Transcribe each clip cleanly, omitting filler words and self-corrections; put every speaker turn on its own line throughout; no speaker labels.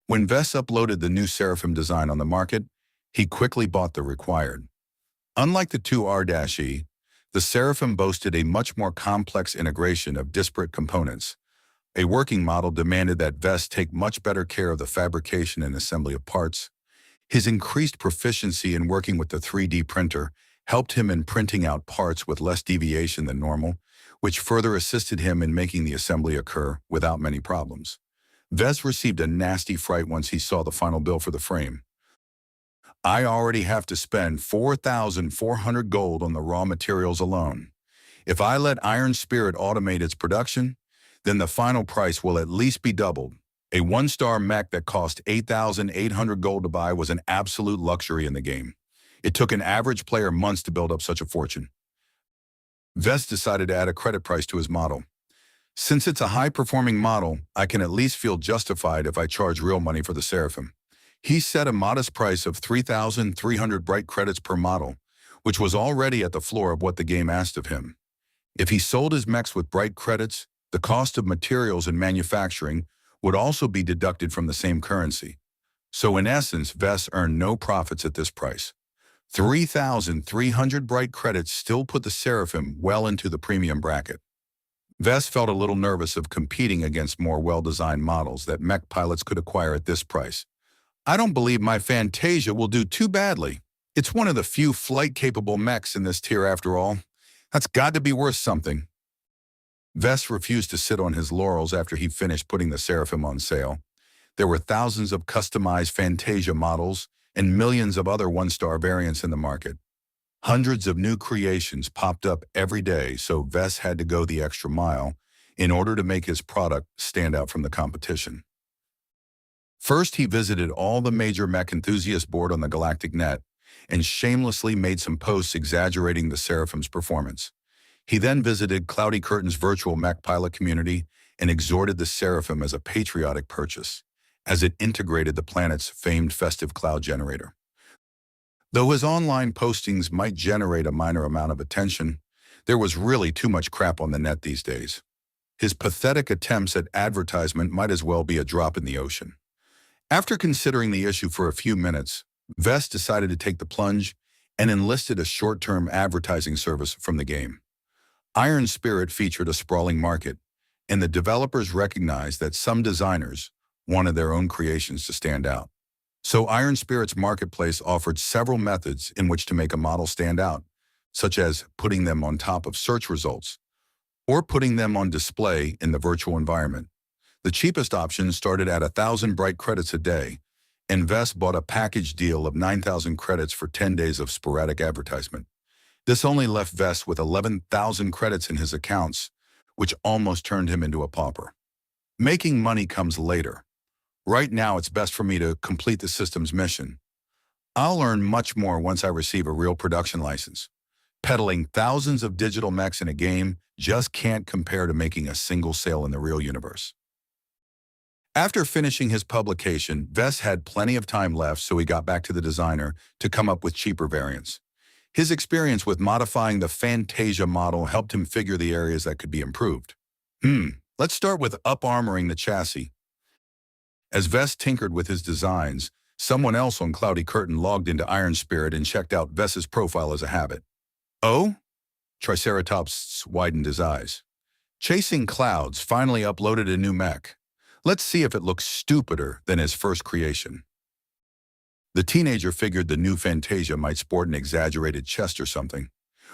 When Vess uploaded the new Seraphim design on the market, he quickly bought the required. Unlike the 2R-E, the Seraphim boasted a much more complex integration of disparate components. A working model demanded that Vess take much better care of the fabrication and assembly of parts. His increased proficiency in working with the 3D printer helped him in printing out parts with less deviation than normal, which further assisted him in making the assembly occur without many problems. Vess received a nasty fright once he saw the final bill for the frame. "I already have to spend 4,400 gold on the raw materials alone. If I let Iron Spirit automate its production, then the final price will at least be doubled. A one-star mech that cost 8,800 gold to buy was an absolute luxury in the game. It took an average player months to build up such a fortune." Vess decided to add a credit price to his model. "Since it's a high-performing model, I can at least feel justified if I charge real money for the Seraphim." He set a modest price of 3,300 bright credits per model, which was already at the floor of what the game asked of him. If he sold his mechs with bright credits, the cost of materials and manufacturing would also be deducted from the same currency. So in essence, Vess earned no profits at this price. 3,300 bright credits still put the Seraphim well into the premium bracket. Vess felt a little nervous of competing against more well-designed models that mech pilots could acquire at this price. "I don't believe my Fantasia will do too badly. It's one of the few flight-capable mechs in this tier after all. That's got to be worth something." Vess refused to sit on his laurels after he finished putting the Seraphim on sale. There were thousands of customized Fantasia models and millions of other one-star variants in the market. Hundreds of new creations popped up every day, so Vess had to go the extra mile in order to make his product stand out from the competition. First, he visited all the major mech enthusiast boards on the Galactic Net and shamelessly made some posts exaggerating the Seraphim's performance. He then visited Cloudy Curtain's virtual mech pilot community and exhorted the Seraphim as a patriotic purchase, as it integrated the planet's famed festive cloud generator. Though his online postings might generate a minor amount of attention, there was really too much crap on the net these days. His pathetic attempts at advertisement might as well be a drop in the ocean. After considering the issue for a few minutes, Vess decided to take the plunge and enlisted a short-term advertising service from the game. Iron Spirit featured a sprawling market, and the developers recognized that some designers wanted their own creations to stand out. So Iron Spirit's marketplace offered several methods in which to make a model stand out, such as putting them on top of search results or putting them on display in the virtual environment. The cheapest option started at 1,000 bright credits a day, and Vess bought a package deal of 9,000 credits for 10 days of sporadic advertisement. This only left Vess with 11,000 credits in his accounts, which almost turned him into a pauper. Making money comes later. Right now, it's best for me to complete the system's mission. I'll earn much more once I receive a real production license. Peddling thousands of digital mechs in a game just can't compare to making a single sale in the real universe. After finishing his publication, Vess had plenty of time left, so he got back to the designer to come up with cheaper variants. His experience with modifying the Fantasia model helped him figure the areas that could be improved. Let's start with up-armoring the chassis. As Vess tinkered with his designs, someone else on Cloudy Curtain logged into Iron Spirit and checked out Vess's profile as a habit. "Oh?" Triceratops widened his eyes. "Chasing Clouds finally uploaded a new mech. Let's see if it looks stupider than his first creation." The teenager figured the new Fantasia might sport an exaggerated chest or something.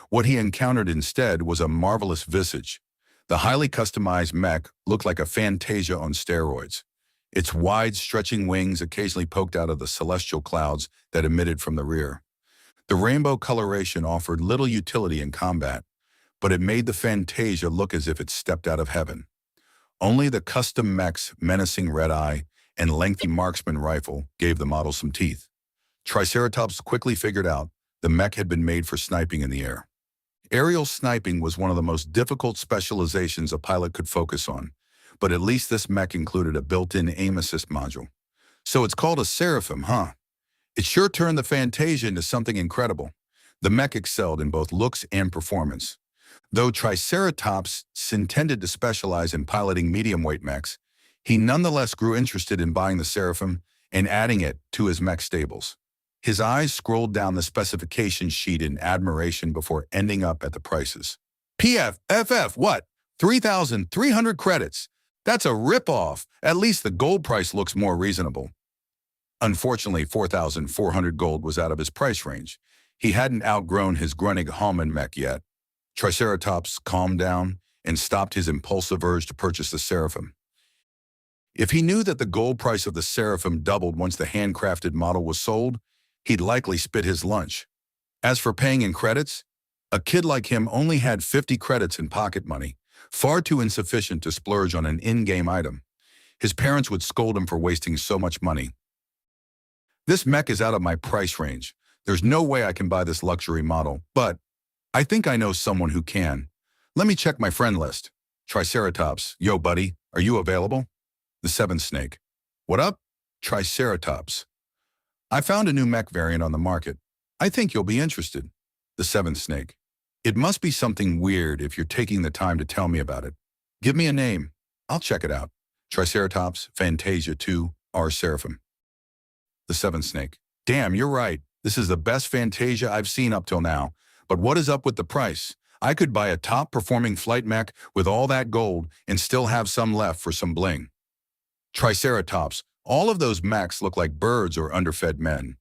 What he encountered instead was a marvelous visage. The highly customized mech looked like a Fantasia on steroids. Its wide, stretching wings occasionally poked out of the celestial clouds that emitted from the rear. The rainbow coloration offered little utility in combat, but it made the Fantasia look as if it stepped out of heaven. Only the custom mech's menacing red eye and lengthy marksman rifle gave the model some teeth. Triceratops quickly figured out the mech had been made for sniping in the air. Aerial sniping was one of the most difficult specializations a pilot could focus on, but at least this mech included a built-in aim assist module. So it's called a Seraphim, huh? It sure turned the Fantasia into something incredible. The mech excelled in both looks and performance. Though Triceratops intended to specialize in piloting medium-weight mechs, He nonetheless grew interested in buying the Seraphim and adding it to his mech stables. His eyes scrolled down the specification sheet in admiration before ending up at the prices. PFFF, what? 3,300 credits. That's a rip-off. At least the gold price looks more reasonable. Unfortunately, 4,400 gold was out of his price range. He hadn't outgrown his grunting Hallman mech yet. Triceratops calmed down and stopped his impulsive urge to purchase the Seraphim. If he knew that the gold price of the Seraphim doubled once the handcrafted model was sold, he'd likely spit his lunch. As for paying in credits, a kid like him only had 50 credits in pocket money, far too insufficient to splurge on an in-game item. His parents would scold him for wasting so much money. This mech is out of my price range. There's no way I can buy this luxury model, but I think I know someone who can. Let me check my friend list. Triceratops, yo buddy, are you available? The seventh snake. What up? Triceratops. I found a new mech variant on the market. I think you'll be interested. The seventh snake. It must be something weird if you're taking the time to tell me about it. Give me a name. I'll check it out. Triceratops, Fantasia 2, R Seraphim. The seventh snake. Damn, you're right. This is the best Fantasia I've seen up till now. But what is up with the price? I could buy a top-performing flight mech with all that gold and still have some left for some bling. Triceratops. All of those mechs look like birds or underfed men.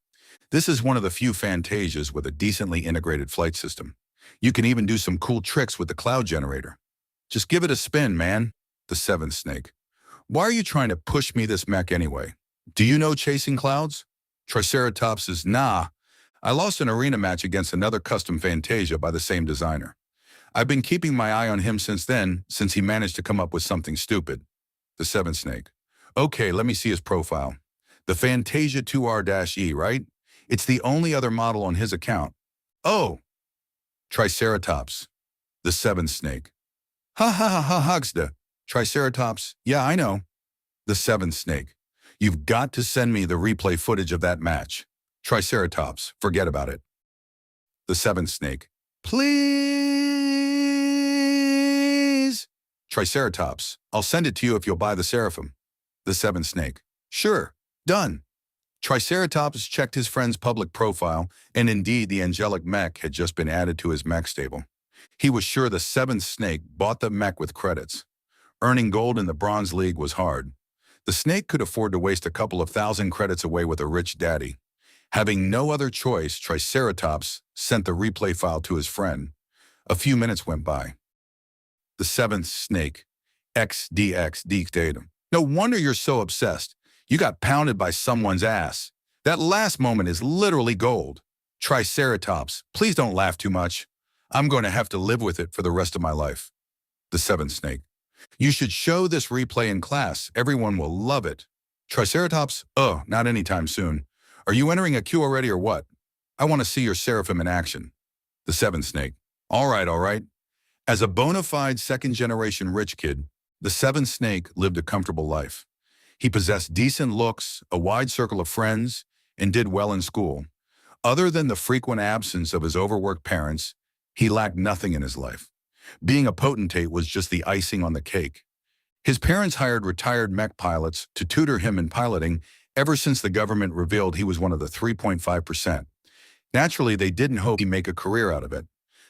This is one of the few Fantasias with a decently integrated flight system. You can even do some cool tricks with the cloud generator. Just give it a spin, man. The seventh snake. Why are you trying to push me this mech anyway? Do you know chasing clouds? Triceratops is nah. I lost an arena match against another custom Fantasia by the same designer. I've been keeping my eye on him since then, since he managed to come up with something stupid. The seventh snake. Okay, let me see his profile. The Fantasia 2R-E, right? It's the only other model on his account. Oh! Triceratops. The seventh snake. Ha ha ha ha hugsda. Triceratops. Yeah, I know. The seventh snake. You've got to send me the replay footage of that match. Triceratops. Forget about it. The seventh snake. Please. Triceratops. I'll send it to you if you'll buy the Seraphim. The seventh snake. Sure. Done. Triceratops checked his friend's public profile, and indeed the angelic mech had just been added to his mech stable. He was sure the seventh snake bought the mech with credits. Earning gold in the Bronze League was hard. The snake could afford to waste a couple of thousand credits away with a rich daddy. Having no other choice, Triceratops sent the replay file to his friend. A few minutes went by. The seventh snake. XDX datum. No wonder you're so obsessed. You got pounded by someone's ass. That last moment is literally gold. Triceratops, please don't laugh too much. I'm going to have to live with it for the rest of my life. The seventh snake. You should show this replay in class. Everyone will love it. Triceratops? Oh, not anytime soon. Are you entering a queue already or what? I want to see your Seraphim in action. The seventh snake. All right, all right. As a bona fide second-generation rich kid, the seventh snake lived a comfortable life. He possessed decent looks, a wide circle of friends, and did well in school. Other than the frequent absence of his overworked parents, he lacked nothing in his life. Being a potentate was just the icing on the cake. His parents hired retired mech pilots to tutor him in piloting ever since the government revealed he was one of the 3.5%. Naturally, they didn't hope he'd make a career out of it.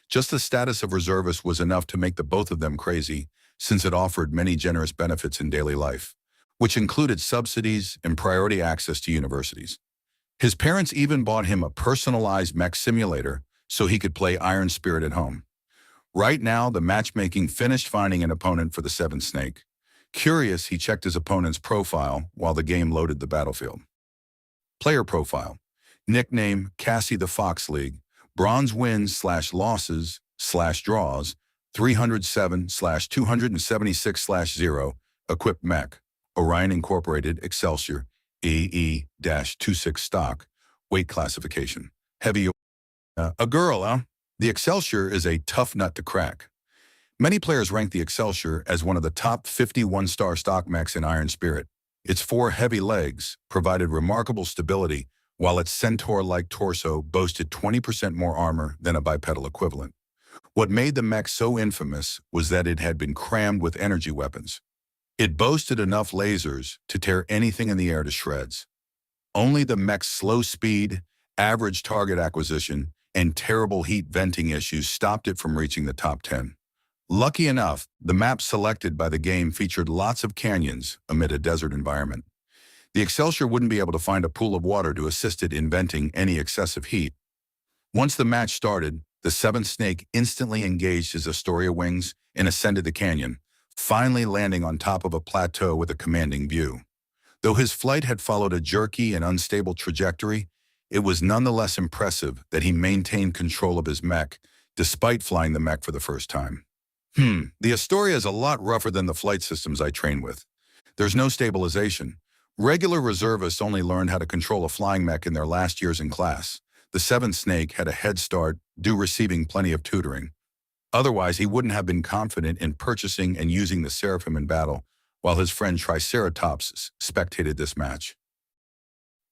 Just the status of reservist was enough to make the both of them crazy, since it offered many generous benefits in daily life, which included subsidies and priority access to universities. His parents even bought him a personalized mech simulator so he could play Iron Spirit at home. Right now, the matchmaking finished finding an opponent for the seventh snake. Curious, he checked his opponent's profile while the game loaded the battlefield. Player profile. Nickname, Cassie the Fox League. Bronze wins/losses/draws, 307/276/0. Equipped mech. Orion Incorporated Excelsior AE-26 stock. Weight classification. Heavy. A girl, huh? The Excelsior is a tough nut to crack. Many players rank the Excelsior as one of the top 50 one-star stock mechs in Iron Spirit. Its 4 heavy legs provided remarkable stability, while its centaur-like torso boasted 20% more armor than a bipedal equivalent. What made the mech so infamous was that it had been crammed with energy weapons. It boasted enough lasers to tear anything in the air to shreds. Only the mech's slow speed, average target acquisition, and terrible heat venting issues stopped it from reaching the top 10. Lucky enough, the map selected by the game featured lots of canyons amid a desert environment. The Excelsior wouldn't be able to find a pool of water to assist it in venting any excessive heat. Once the match started, the seventh snake instantly engaged his Astoria wings and ascended the canyon, finally landing on top of a plateau with a commanding view. Though his flight had followed a jerky and unstable trajectory, it was nonetheless impressive that he maintained control of his mech, despite flying the mech for the first time. The Astoria is a lot rougher than the flight systems I train with. There's no stabilization. Regular reservists only learned how to control a flying mech in their last years in class. The seventh snake had a head start, due receiving plenty of tutoring. Otherwise, he wouldn't have been confident in purchasing and using the Seraphim in battle, while his friend Triceratops spectated this match.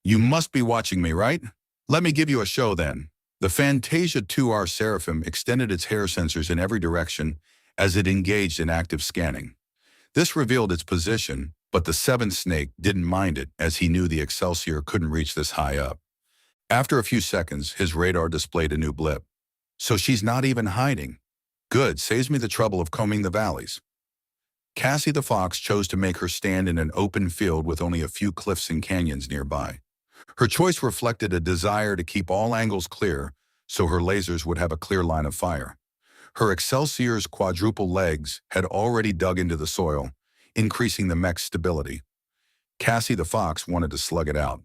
You must be watching me, right? Let me give you a show then. The Fantasia 2R Seraphim extended its hair sensors in every direction as it engaged in active scanning. This revealed its position, but the seventh snake didn't mind it as he knew the Excelsior couldn't reach this high up. After a few seconds, his radar displayed a new blip. So she's not even hiding. Good, saves me the trouble of combing the valleys. Cassie the Fox chose to make her stand in an open field with only a few cliffs and canyons nearby. Her choice reflected a desire to keep all angles clear so her lasers would have a clear line of fire. Her Excelsior's quadruple legs had already dug into the soil, increasing the mech's stability. Cassie the Fox wanted to slug it out.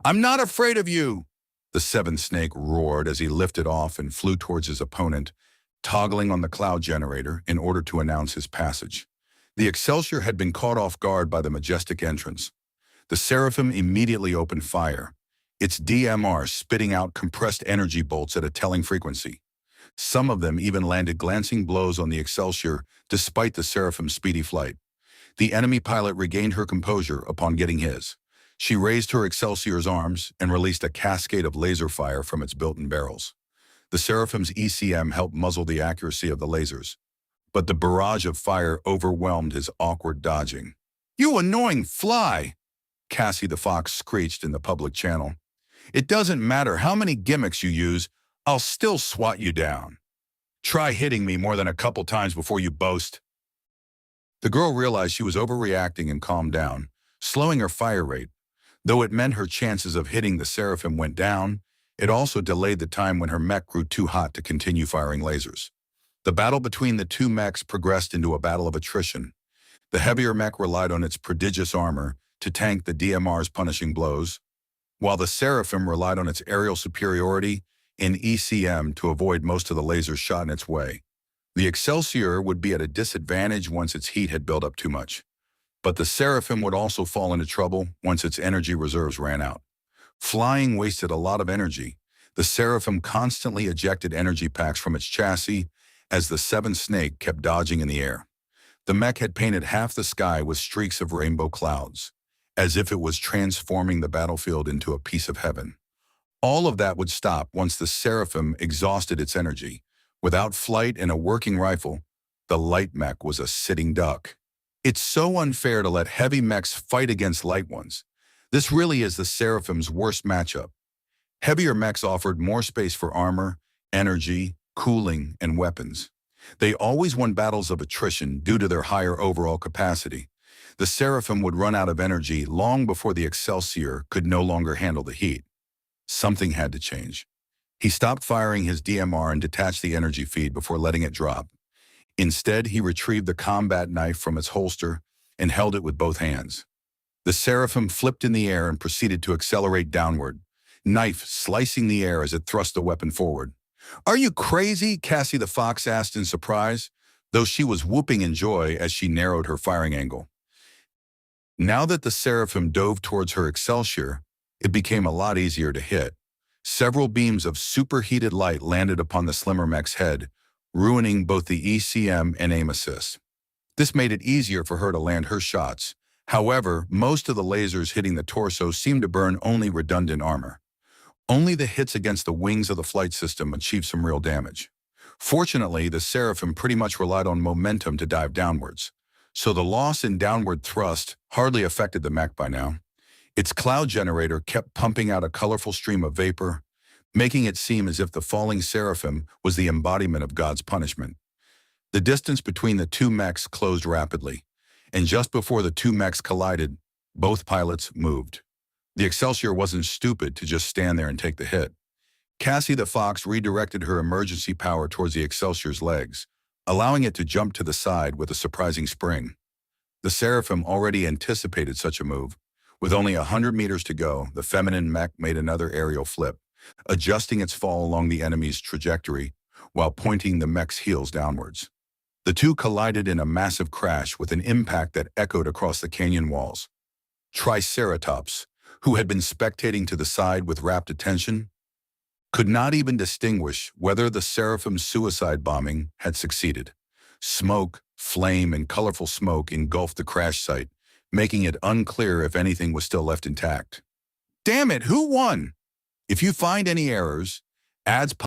"I'm not afraid of you!" The seventh snake roared as he lifted off and flew towards his opponent, toggling on the cloud generator in order to announce his passage. The Excelsior had been caught off guard by the majestic entrance. The Seraphim immediately opened fire, its DMR spitting out compressed energy bolts at a telling frequency. Some of them even landed glancing blows on the Excelsior despite the Seraphim's speedy flight. The enemy pilot regained her composure upon getting his. She raised her Excelsior's arms and released a cascade of laser fire from its built-in barrels. The Seraphim's ECM helped muzzle the accuracy of the lasers, but the barrage of fire overwhelmed his awkward dodging. "You annoying fly!" Cassie the Fox screeched in the public channel. "It doesn't matter how many gimmicks you use, I'll still swat you down. Try hitting me more than a couple times before you boast." The girl realized she was overreacting and calmed down, slowing her fire rate. Though it meant her chances of hitting the Seraphim went down, it also delayed the time when her mech grew too hot to continue firing lasers. The battle between the two mechs progressed into a battle of attrition. The heavier mech relied on its prodigious armor to tank the DMR's punishing blows, while the Seraphim relied on its aerial superiority and ECM to avoid most of the lasers shot in its way. The Excelsior would be at a disadvantage once its heat had built up too much, but the Seraphim would also fall into trouble once its energy reserves ran out. Flying wasted a lot of energy. The Seraphim constantly ejected energy packs from its chassis as the seventh snake kept dodging in the air. The mech had painted half the sky with streaks of rainbow clouds, as if it was transforming the battlefield into a piece of heaven. All of that would stop once the Seraphim exhausted its energy. Without flight and a working rifle, the light mech was a sitting duck. It's so unfair to let heavy mechs fight against light ones. This really is the Seraphim's worst matchup. Heavier mechs offered more space for armor, energy, cooling, and weapons. They always won battles of attrition due to their higher overall capacity. The Seraphim would run out of energy long before the Excelsior could no longer handle the heat. Something had to change. He stopped firing his DMR and detached the energy feed before letting it drop. Instead, he retrieved the combat knife from its holster and held it with both hands. The Seraphim flipped in the air and proceeded to accelerate downward, knife slicing the air as it thrust the weapon forward. "Are you crazy?" Cassie the Fox asked in surprise, though she was whooping in joy as she narrowed her firing angle. Now that the Seraphim dove towards her Excelsior, it became a lot easier to hit. Several beams of superheated light landed upon the slimmer mech's head, ruining both the ECM and aim assist. This made it easier for her to land her shots. However, most of the lasers hitting the torso seemed to burn only redundant armor. Only the hits against the wings of the flight system achieved some real damage. Fortunately, the Seraphim pretty much relied on momentum to dive downwards, so the loss in downward thrust hardly affected the mech by now. Its cloud generator kept pumping out a colorful stream of vapor, making it seem as if the falling seraphim was the embodiment of God's punishment. The distance between the two mechs closed rapidly, and just before the two mechs collided, both pilots moved. The Excelsior wasn't stupid to just stand there and take the hit. Cassie the Fox redirected her emergency power towards the Excelsior's legs, allowing it to jump to the side with a surprising spring. The Seraphim already anticipated such a move. With only 100 meters to go, the feminine mech made another aerial flip, adjusting its fall along the enemy's trajectory while pointing the mech's heels downwards. The two collided in a massive crash with an impact that echoed across the canyon walls. Triceratops, who had been spectating to the side with rapt attention, could not even distinguish whether the Seraphim's suicide bombing had succeeded. Smoke, flame, and colorful smoke engulfed the crash site, making it unclear if anything was still left intact. Damn it, who won? If you find any errors, ads